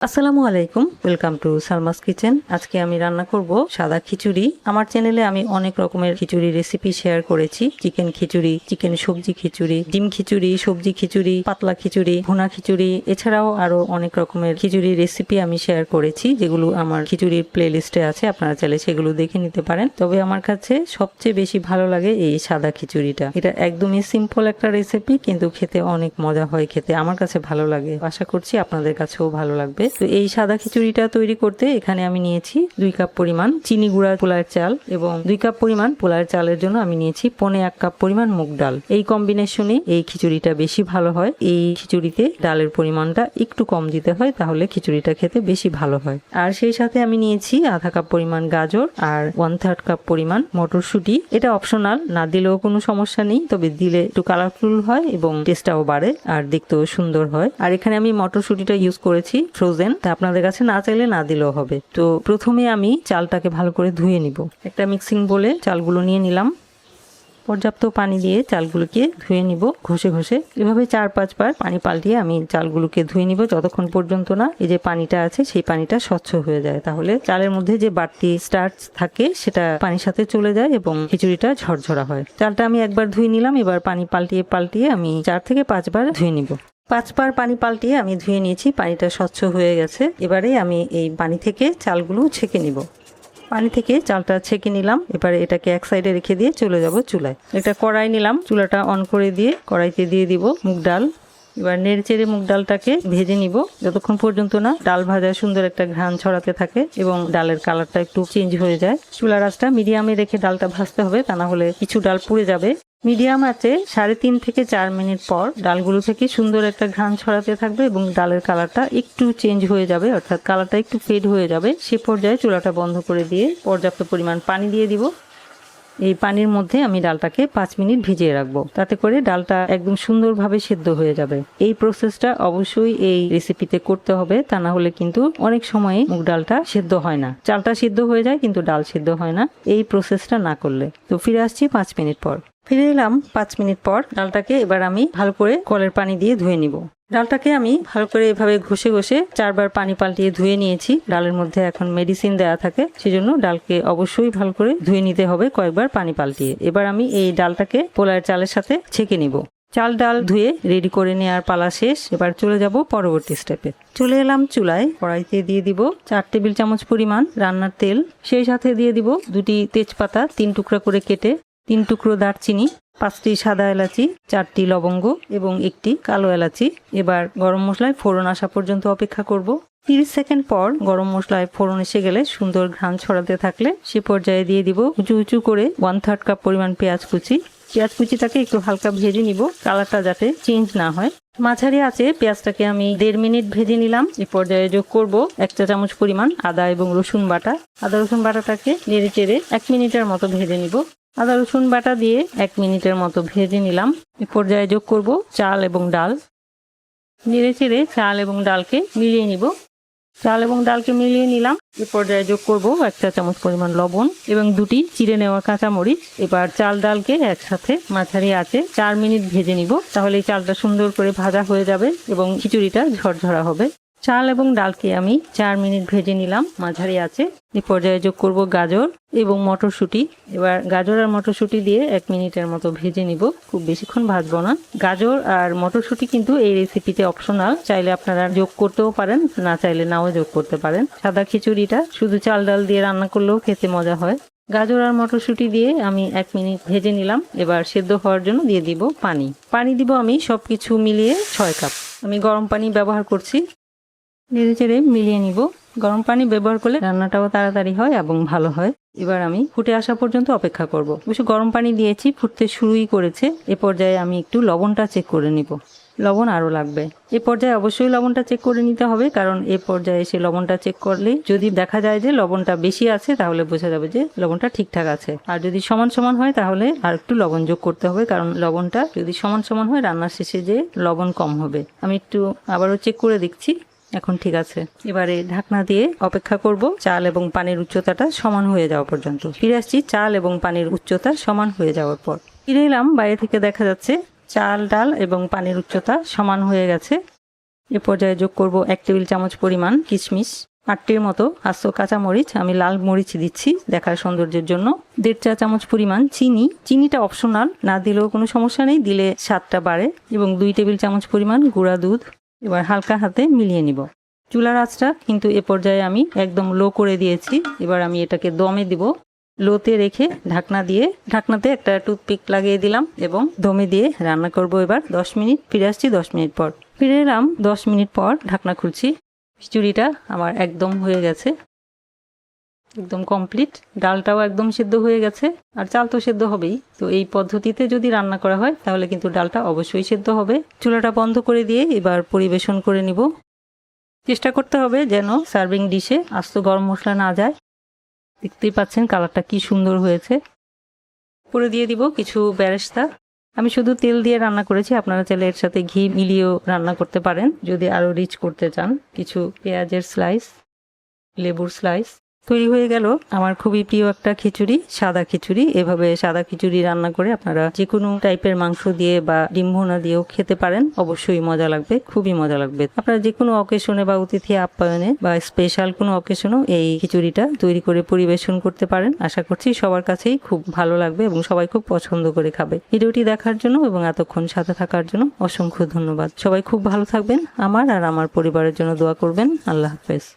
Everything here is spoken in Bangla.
আসসালামু আলাইকুম, ওয়েলকাম টু সালমাস কিচেন। আজকে আমি রান্না করব সাদা খিচুড়ি। আমার চ্যানেলে আমি অনেক রকমের খিচুড়ি রেসিপি শেয়ার করেছি। চিকেন খিচুড়ি, চিকেন সবজি খিচুড়ি, ডিম খিচুড়ি, সবজি খিচুড়ি, পাতলা খিচুড়ি, ভুনা খিচুড়ি, এছাড়াও আরো অনেক রকমের খিচুড়ি রেসিপি আমি শেয়ার করেছি, যেগুলো আমার খিচুড়ির প্লে লিস্টে আছে। আপনারা চাইলে সেগুলো দেখে নিতে পারেন। তবে আমার কাছে সবচেয়ে বেশি ভালো লাগে এই সাদা খিচুড়িটা। এটা একদমই সিম্পল একটা রেসিপি, কিন্তু খেতে অনেক মজা হয়। খেতে আমার কাছে ভালো লাগে, আশা করছি আপনাদের কাছেও ভালো লাগবে। তো এই সাদা খিচুড়িটা তৈরি করতে এখানে আমি নিয়েছি 2 কাপ পরিমাণ চিনি গুঁড়া পোলার চাল এবং 2 কাপ পরিমাণ পোলার চালের জন্য আমি নিয়েছি 1.25 কাপ পরিমাণ মুগ ডাল। এই কম্বিনেশনে এই খিচুড়িটা বেশি ভালো হয়। এই খিচুড়িতে ডালের পরিমাণটা একটু কম দিতে হয়, তাহলে খিচুড়িটা খেতে বেশি ভালো হয়। আর সেই সাথে আমি নিয়েছি আধা কাপ পরিমাণ গাজর আর 1/3 কাপ পরিমাণ মটরশুঁটি। এটা অপশনাল, না দিলেও কোনো সমস্যা নেই, তবে দিলে একটু কালারফুল হয় এবং টেস্টটাও বাড়ে আর দেখতেও সুন্দর হয়। আর এখানে আমি মটরশুঁটিটা ইউজ করেছি ফ্রোজেন, তা আপনাদের কাছে না চাইলে না দিলেও হবে। তো প্রথমে আমি চালটাকে ভালো করে ধুয়ে নিব। একটা মিক্সিং বোলে চালগুলো নিয়ে নিলাম। পর্যাপ্ত পানি দিয়ে চালগুলোকে ধুয়ে নিব ঘষে ঘষে। এভাবে 4-5 বার পানি পাল্টিয়ে আমি চালগুলোকে ধুয়ে নিব, যতক্ষণ পর্যন্ত না এই যে পানিটা আছে সেই পানিটা স্বচ্ছ হয়ে যায়। তাহলে চালের মধ্যে যে বাড়তি স্টার্চ থাকে সেটা পানির সাথে চলে যায় এবং খিচুড়িটা ঝরঝরা হয়। চালটা আমি একবার ধুয়ে নিলাম, এবার পানি পাল্টিয়ে পাল্টিয়ে আমি 4 থেকে 5 বার ধুয়ে নিব। 5 বার পানি পাল্টিয়ে আমি ধুয়ে নিয়েছি, পানিটা স্বচ্ছ হয়ে গেছে। এবারে আমি এই পানি থেকে চালগুলো ছেঁকে নিব। পানি থেকে চালটা ছেঁকে নিলাম, এবারে এটাকে এক সাইডে রেখে দিয়ে চলে যাব চুলায়। একটা কড়াই নিলাম, চুলাটা অন করে দিয়ে কড়াইতে দিয়ে দিব মুগ ডাল। এবার নেড়ে চেড়ে মুগ ডালটাকে ভেজে নিব যতক্ষণ পর্যন্ত না ডাল ভাজা সুন্দর একটা ঘ্রাণ ছড়াতে থাকে এবং ডালের কালারটা একটু চেঞ্জ হয়ে যায়। চুলার আঁচটা মিডিয়ামে রেখে ডালটা ভাজতে হবে, তা না হলে কিছু ডাল পুড়ে যাবে। মিডিয়াম আঁচে 3.5 থেকে 4 মিনিট পর ডালগুলো থেকে সুন্দর একটা ঘ্রাণ ছড়াতে থাকবে এবং ডালের কালারটা একটু চেঞ্জ হয়ে যাবে, অর্থাৎ কালারটা একটু ফেড হয়ে যাবে। সে পর্যায়ে চুলাটা বন্ধ করে দিয়ে পর্যাপ্ত পরিমাণ পানি দিয়ে দিব। এই পানির মধ্যে আমি ডালটাকে 5 মিনিট ভিজিয়ে রাখবো, তাতে করে ডালটা একদম সুন্দরভাবে সেদ্ধ হয়ে যাবে। এই প্রসেসটা অবশ্যই এই রেসিপিতে করতে হবে, তা না হলে কিন্তু অনেক সময় মুগ ডালটা সেদ্ধ হয় না। চালটা সিদ্ধ হয়ে যায় কিন্তু ডাল সিদ্ধ হয় না এই প্রসেসটা না করলে। তো ফিরে আসছি 5 মিনিট পর। ফিরে এলাম 5 মিনিট পর। ডালটাকে এবার আমি ভালো করে কলের পানি দিয়ে ধুয়ে নিব। ডালটাকে আমি ভালো করে এভাবে ঘষে ঘষে 4 বার পানি পাল্টিয়ে ধুয়ে নিয়েছি। ডালের মধ্যে এখন মেডিসিন দেয়া থাকে, সেজন্য ডালকে অবশ্যই ভালো করে ধুয়ে নিতে হবে কয়েকবার পানি পাল্টিয়ে। এবার আমি এই ডালটাকে পোলার চালের সাথে ছেঁকে নিব। চাল ডাল ধুয়ে রেডি করে নেওয়ার পালা শেষ। এবার চলে যাব পরবর্তী স্টেপে। চলে এলাম চুলায়। কড়াইতে দিয়ে দিব 4 টেবিল চামচ পরিমাণ রান্নার তেল। সেই সাথে দিয়ে দিব 2টি তেজপাতা 3 টুকরা করে কেটে, 3 টুকরো দারচিনি, 5টি সাদা এলাচি, 4টি লবঙ্গ এবং 1টি কালো এলাচি। এবার গরম মশলায় ফোড়ন আসা পর্যন্ত অপেক্ষা করব। 30 সেকেন্ড পর গরম মশলায় ফোড়ন এসে গেলে সুন্দর ঘ্রাণ ছড়াতে থাকলে সে পর্যায়ে দিয়ে দিব উঁচু উঁচু করে 1/3 কাপ পরিমাণ পেঁয়াজ কুচি। পেঁয়াজ কুচিটাকে একটু হালকা ভেজে নিব, কালারটা যাতে চেঞ্জ না হয়। মাঝারি আছে পেঁয়াজটাকে আমি 1.5 মিনিট ভেজে নিলাম। এ পর্যায়ে যোগ করব 1 চা চামচ পরিমাণ আদা এবং রসুন বাটা। আদা রসুন বাটাটাকে নেড়ে চেড়ে 1 মিনিটের মতো ভেজে নিব। আদা রসুন বাটা দিয়ে 1 মিনিটের মতো ভেজে নিলাম। এ পর্যায়ে যোগ করব চাল এবং ডাল। নেড়ে চেড়ে চাল এবং ডালকে মিলিয়ে নিব। চাল এবং ডালকে মিলিয়ে নিলাম। এ পর্যায়ে যোগ করব 1 চা চামচ পরিমাণ লবণ এবং 2টি চিড়ে নেওয়া কাঁচামরিচ। এবার চাল ডালকে একসাথে মাঝারি আঁচে 4 মিনিট ভেজে নিব, তাহলে এই চালটা সুন্দর করে ভাজা হয়ে যাবে এবং খিচুড়িটা ঝরঝরা হবে। চাল এবং ডালকে আমি 4 মিনিট ভেজে নিলাম মাঝারি আঁচে। এই পর্যায়ে যোগ করব গাজর এবং মটরশুঁটি। এবার গাজর আর মটরশুঁটি দিয়ে 1 মিনিটের মতো ভেজে নিব, খুব বেশিক্ষণ ভাজবো না। গাজর আর মটরশুঁটি কিন্তু এই রেসিপিতে অপশনাল, চাইলে আপনারা যোগ করতেও পারেন, না চাইলে নাও যোগ করতে পারেন। সাদা খিচুড়িটা শুধু চাল ডাল দিয়ে রান্না করলেও খেতে মজা হয়। গাজর আর মটরশুঁটি দিয়ে আমি 1 মিনিট ভেজে নিলাম। এবার সেদ্ধ হওয়ার জন্য দিয়ে দিব পানি। পানি দিব আমি সবকিছু মিলিয়ে 6 কাপ। আমি গরম পানি ব্যবহার করছি। নেড়ে চেড়ে মিলিয়ে নিব। গরম পানি ব্যবহার করলে রান্নাটাও তাড়াতাড়ি হয় এবং ভালো হয়। এবার আমি ফুটে আসা পর্যন্ত অপেক্ষা করব। অবশ্য গরম পানি দিয়েছি, ফুটতে শুরুই করেছে। এ পর্যায়ে আমি একটু লবণটা চেক করে নিব। লবণ আরও লাগবে। এ পর্যায়ে অবশ্যই লবণটা চেক করে নিতে হবে, কারণ এ পর্যায়ে এসে লবণটা চেক করলেই যদি দেখা যায় যে লবণটা বেশি আছে তাহলে বোঝা যাবে যে লবণটা ঠিকঠাক আছে। আর যদি সমান সমান হয় তাহলে আর একটু লবণ যোগ করতে হবে, কারণ লবণটা যদি সমান সমান হয় রান্নার শেষে যে লবণ কম হবে। আমি একটু আবারও চেক করে দেখছি, এখন ঠিক আছে। এবারে ঢাকনা দিয়ে অপেক্ষা করব চাল এবং পানির উচ্চতাটা সমান হয়ে যাওয়া পর্যন্ত। ফিরে আসছি চাল এবং পানির উচ্চতা সমান হয়ে যাওয়ার পর। ফিরে এলাম, বাইরে থেকে দেখা যাচ্ছে চাল ডাল এবং পানির উচ্চতা সমান হয়ে গেছে। এ পর্যায়ে যোগ করব 1 টেবিল চামচ পরিমাণ কিশমিশ, 8টির মতো আস্ত কাঁচামরিচ, আমি লাল মরিচ দিচ্ছি দেখার সৌন্দর্যের জন্য, 1.5 চা চামচ পরিমাণ চিনি, চিনিটা অপশনাল, না দিলেও কোনো সমস্যা নেই, দিলে স্বাদটা বাড়ে, এবং 2 টেবিল চামচ পরিমাণ গুঁড়া দুধ। এবার হালকা হাতে মিলিয়ে নিব। চুলার আঁচটা কিন্তু এ পর্যায়ে আমি একদম লো করে দিয়েছি। এবার আমি এটাকে দমে দিব। লোতে রেখে ঢাকনাতে একটা টুথপিক লাগিয়ে দিলাম এবং দমে দিয়ে রান্না করব এবার 10 মিনিট। ফিরে আসছি 10 মিনিট পর। ফিরে এলাম 10 মিনিট পর, ঢাকনা খুলছি। খিচুড়িটা আমার একদম হয়ে গেছে, একদম কমপ্লিট। ডালটাও একদম সিদ্ধ হয়ে গেছে, আর চাল তো সিদ্ধ হবেই। তো এই পদ্ধতিতে যদি রান্না করা হয় তাহলে কিন্তু ডালটা অবশ্যই সিদ্ধ হবে। চুলাটা বন্ধ করে দিয়ে এবার পরিবেশন করে নিব। চেষ্টা করতে হবে যেন সার্ভিং ডিশে আস্ত গরম মশলা না যায়। দেখতেই পাচ্ছেন কালারটা কি সুন্দর হয়েছে। পরে দিয়ে দিব কিছু বেরেস্তা। আমি শুধু তেল দিয়ে রান্না করেছি, আপনারা চাইলে এর সাথে ঘি মিলিয়েও রান্না করতে পারেন যদি আরো রিচ করতে চান। কিছু পেঁয়াজের স্লাইস, লেবুর স্লাইস। তৈরি হয়ে গেল আমার খুবই প্রিয় একটা খিচুড়ি, সাদা খিচুড়ি। এভাবে সাদা খিচুড়ি রান্না করে আপনারা যে কোনো টাইপের মাংস দিয়ে বা ডিম ভুনা দিয়েও খেতে পারেন, অবশ্যই মজা লাগবে, খুবই মজা লাগবে। আপনারা যে কোনো অকেশনে বা অতিথি আপ্যায়নে বা স্পেশাল কোনো অকেশনেও এই খিচুড়িটা তৈরি করে পরিবেশন করতে পারেন। আশা করছি সবার কাছেই খুব ভালো লাগবে এবং সবাই খুব পছন্দ করে খাবে। ভিডিওটি দেখার জন্য এবং এতক্ষণ সাথে থাকার জন্য অসংখ্য ধন্যবাদ। সবাই খুব ভালো থাকবেন, আমার আর আমার পরিবারের জন্য দোয়া করবেন। আল্লাহ হাফেজ।